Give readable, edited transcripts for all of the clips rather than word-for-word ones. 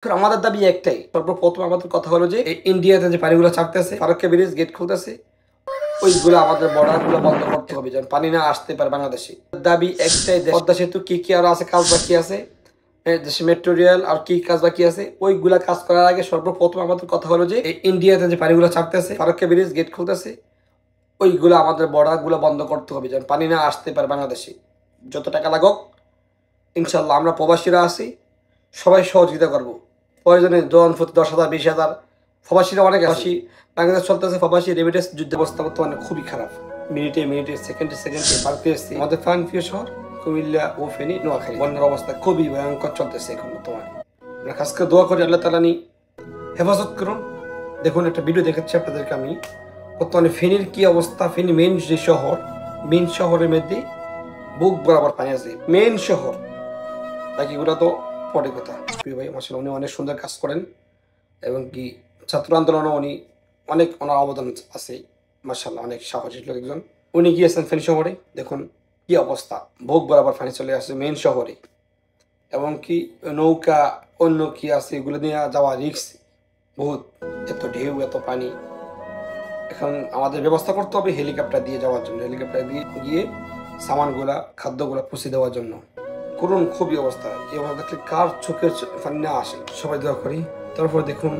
এখন আমাদের দাবি একটাই, সর্বপ্রথম আমাদের কথা হলো যে ইন্ডিয়াতে যে পানিগুলো ছাড়তেছে, ফারাক্কা ব্রিজ গেট খুলতেছে, ওইগুলো আমাদের বর্ডার গুলো বন্ধ করতে হবে যেন পানি না আসতে পারে বাংলাদেশে। দাবি একটাই, পদ্মা সেতু কি কি আরো আছে, কাজ বাকি আছে, দেশে মেট্রো রেল আর কি কাজ বাকি আছে, ওইগুলা কাজ করার আগে সর্বপ্রথম আমাদের কথা হলো যে ইন্ডিয়াতে যে পানিগুলো ছাড়তেছে, ফারাক্কা ব্রিজ গেট খুলতেছে, ওইগুলো আমাদের বর্ডার গুলো বন্ধ করতে হবে যেন পানি না আসতে পারে বাংলাদেশে। যত টাকা লাগুক ইনশাল্লাহ আমরা প্রবাসীরা আছি, সবাই সহযোগিতা করবো। প্রয়োজনে জন প্রতি 10,000 20,000, প্রবাসীরা অনেক আসি। বাংলাদেশ চলতেছে প্রবাসী রেমিটেন্স যুদ্ধ অবস্থা বর্তমানে খুবই খারাপ। মিনিটে মিনিটে সেকেন্ডে সেকেন্ডে পার পেয়েছি। আমাদের প্রাণপ্রিয় শহর কুমিল্লা ও ফেনী নোয়াখালী বন্যার অবস্থা খুবই ভয়ঙ্কর চলতেছে এখন বর্তমানে। আমরা খাস করে দোয়া করি আল্লাহ তাআলা হেফাজত করুন। দেখুন একটা ভিডিও দেখাচ্ছি আপনাদেরকে আমি, বর্তমানে ফেনীর কি অবস্থা। ফেনী মেইন যে শহর, মেইন শহরের মধ্যে বুক বরাবর পানি আছে, মেইন শহর। বাকিগুলো তো পরে কথা। প্রিয় ভাই মাশাআল্লাহ, উনি অনেক সুন্দর কাজ করেন এবং কি ছাত্র আন্দোলনে উনি অনেক ওনার অবদান আছে মাশাআল্লাহ, অনেক সাহসী লোক একজন। উনি গিয়েছেন ফেনী শহরে, দেখুন কি অবস্থা, বুক বরাবর পানি চলে আসছে মেইন শহরে। এবং কি নৌকা অন্য কি আছে এগুলো নিয়ে যাওয়া রিস্ক বহুত, এত ঢেউ এত পানি। এখন আমাদের ব্যবস্থা করতে হবে হেলিকপ্টার দিয়ে যাওয়ার জন্য, হেলিকপ্টার দিয়ে গিয়ে সামানগুলা খাদ্যগুলা পৌঁছে দেওয়ার জন্য। করুন খুবই অবস্থা, এই অবস্থা দেখলে কার চোখের পানি না আসে। সবাই দোয়া করি। তারপর দেখুন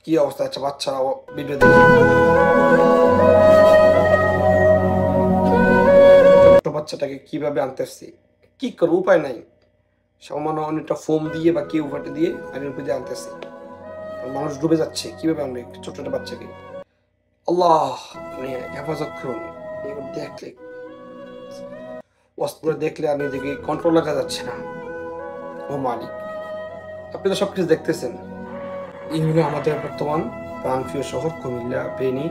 কি অবস্থা, আচ্ছা বাচ্চারা ভিডিও দেখে ছোট বাচ্চাটাকে কিভাবে আনতেছি, কি করবো উপায় নাই, সামান্য অনেকটা ফোম দিয়ে বা কেউ ফাটে দিয়ে পানির উপর দিয়ে আনতেছি। মানুষ ডুবে যাচ্ছে, কিভাবে আনবে ছোট ছোট বাচ্চাকে। আল্লাহ হেফাজত করুন। এগুলো দেখলে অস্ত্র দেখলে আর নিজেকে কন্ট্রোল রাখা যাচ্ছে না। ও মালিক, আপনি তো সবকিছু দেখতেছেন। এই হলো আমাদের বর্তমান প্রাণপ্রিয় শহর কুমিল্লা, ফেনী,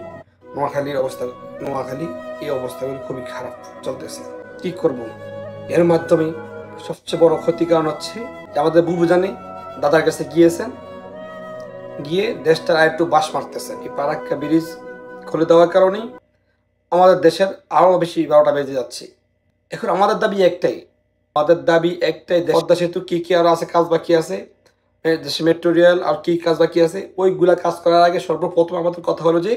নোয়াখালীর অবস্থা। নোয়াখালী এই অবস্থাগুলো খুবই খারাপ চলতেছে। কি করব? এর মাধ্যমে সবচেয়ে বড় ক্ষতির কারণ হচ্ছে আমাদের বুবু জানে দাদার কাছে গিয়েছেন, গিয়ে দেশটার আর একটু বাস মারতেছেন। এই ফারাক্কা ব্রিজ খুলে দেওয়ার কারণেই আমাদের দেশের আরো বেশি 12টা বেজে যাচ্ছে। এখন আমাদের দাবি একটাই, পদ্মা সেতু কি কি আরো আছে, কাজ বাকি আছে, দেশে মেট্রো রেল আর কি কাজ বাকি আছে, ওইগুলা কাজ করার আগে সর্বপ্রথম আমাদের কথা হলো যে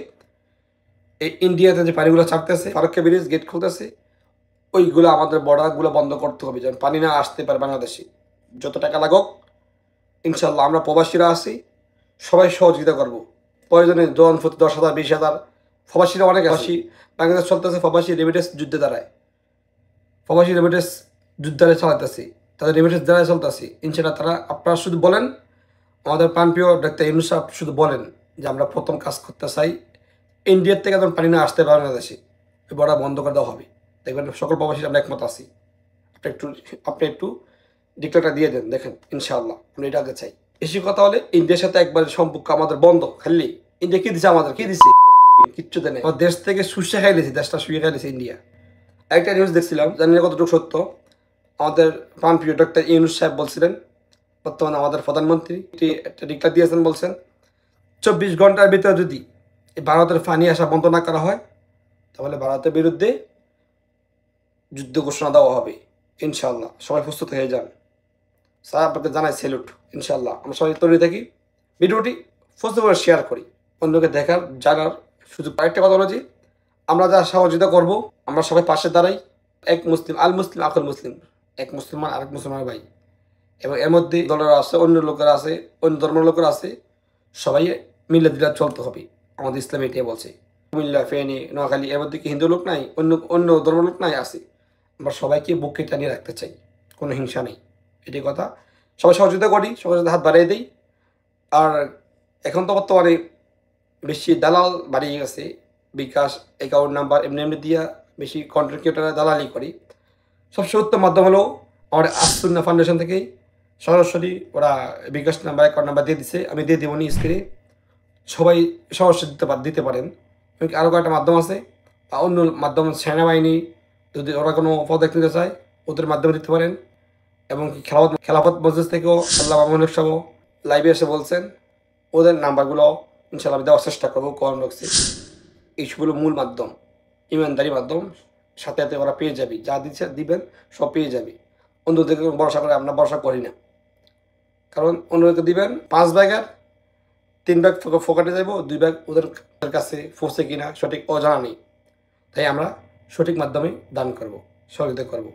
ইন্ডিয়াতে যে পানিগুলো ছাড়তেছে, ফারাক্কা ব্রিজ গেট খুলতেছে, ওইগুলো আমাদের বর্ডার গুলো বন্ধ করতে হবে যেন পানি না আসতে পারে বাংলাদেশে। যত টাকা লাগুক ইনশাল্লাহ আমরা প্রবাসীরা আছি, সবাই সহযোগিতা করবো। প্রয়োজনে জন প্রতি 10,000 20,000, প্রবাসীরা অনেক আসি। বাংলাদেশ চলতেছে প্রবাসী রেমিটেন্স যুদ্ধে দাঁড়ায়, প্রবাসী রেমিটেন্স যুদ্ধারে চালাতেছি, তাদের রেমিটেন্স দ্বারা চলতেছি ইনশাল্লাহ। তারা আপনারা শুধু বলেন, আমাদের প্রাণপ্রিয় ডাক্তার ইউনূস সাহেব শুধু বলেন যে আমরা প্রথম কাজ করতে চাই ইন্ডিয়ার থেকে যখন পানি না আসতে বাংলাদেশে, ওই বর্ডার বন্ধ করে দেওয়া হবে। দেখবেন সকল প্রবাসীরা আমরা একমত আছি। আপনি একটু ডিক্লেয়ারটা দিয়ে দেন, দেখেন ইনশাআল্লাহ আমরা এটা আগে চাই। বেশি কথা হলে ইন্ডিয়ার সাথে একবার সম্পর্ক আমাদের বন্ধ। খালি ইন্ডিয়া কি দিছে আমাদের, কি দিছে? কিচ্ছু দেয় না। আমার দেশ থেকে শুষে খাই দিয়েছে, দেশটা শুয়ে খাই দিয়েছে ইন্ডিয়া। একটা নিউজ দেখছিলাম, জানি না কতটুকু সত্য, আমাদের প্রাণপ্রিয় ডক্টর ইউনূস সাহেব বলছিলেন, বর্তমানে আমাদের প্রধানমন্ত্রী একটা ডিক্লেয়ার দিয়েছেন, বলছেন 24 ঘন্টার ভিতরে যদি ভারতের পানি আসা বন্ধ না করা হয় তাহলে ভারতের বিরুদ্ধে যুদ্ধ ঘোষণা দেওয়া হবে ইনশাআল্লাহ। সবাই প্রস্তুত হয়ে যান। স্যার আপনাকে জানাই স্যালুট। ইনশাআল্লাহ আমরা সবাই তৈরি থাকি, ভিডিওটি ফার্স্ট করে শেয়ার করি, অন্যকে দেখার জানার সুযোগ। আরেকটা কথা হলো যে আমরা যা সহযোগিতা করব, আমরা সবাই পাশে দাঁড়াই। এক মুসলিম আল মুসলিম আকুল মুসলিম, এক মুসলমান আরেক মুসলমানের ভাই। এবং এর মধ্যে দলেরা আছে, অন্য লোকেরা আছে, অন্য ধর্মের লোকেরা আছে, সবাই মিলে দিলে চলতে হবে। আমাদের ইসলাম এটাই বলছে। কুমিল্লা, ফেনী, নোয়াখালী, এর মধ্যে কি হিন্দু লোক নাই, অন্য অন্য ধর্মের লোক নাই, আছে। আমরা সবাইকে বুকে টানিয়ে রাখতে চাই, কোনো হিংসা নেই, এটাই কথা। সবাই সহযোগিতা করি, সবার সাথে হাত বাড়িয়ে দিই। আর এখন তো বর্তমানে বেশি দালাল বাড়িয়ে গেছে, বিকাশ অ্যাকাউন্ট নাম্বার এমনি এমনি দিয়া বেশি কন্টেন্ট ক্রিয়েটাররা দালালি করি। সবচেয়ে উত্তম মাধ্যম হলো আমার আসুন্না ফাউন্ডেশন থেকেই সরাসরি ওরা বিকাশ নাম্বার অ্যাকাউন্ট নাম্বার দিয়ে দিছে, আমি দিয়ে দেবো নি স্ক্রিনে, সবাই সরাসরি দিতে পারেন। আরও কয়েকটা মাধ্যম আছে, অন্য মাধ্যম সেনাবাহিনী যদি ওরা কোনো পদক নিতে চায় ওদের মাধ্যমে দিতে পারেন। এবং কি খেলাফত মজলিস থেকেও আল্লাহ মামুনুল সাহেব লাইভে এসে বলছেন, ওদের নাম্বারগুলো ইনশাআল্লাহ আমি দেওয়ার চেষ্টা করবো কমেন্ট বক্সে। এইসবগুলো মূল মাধ্যম, ইমানদারি মাধ্যম, সাথে সাথে ওরা পেয়ে যাবে, যা দিচ্ছে দিবেন সব পেয়ে যাবে। অন্য থেকে ভরসা করে আমরা ভরসা করি না। কারণ অন্যকে দিবেন 5 ভাগের 3 ভাগ ফোকাটে যাব, 2 ভাগ ওদের কাছে পৌঁছে কিনা সঠিক অজানা নেই। তাই আমরা সঠিক মাধ্যমে দান করব, সহযোগিতা করব।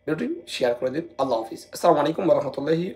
ভিডিওটি শেয়ার করে দিন। আল্লাহ হাফিজ। আসসালামু আলাইকুম ওয়া রাহমাতুল্লাহি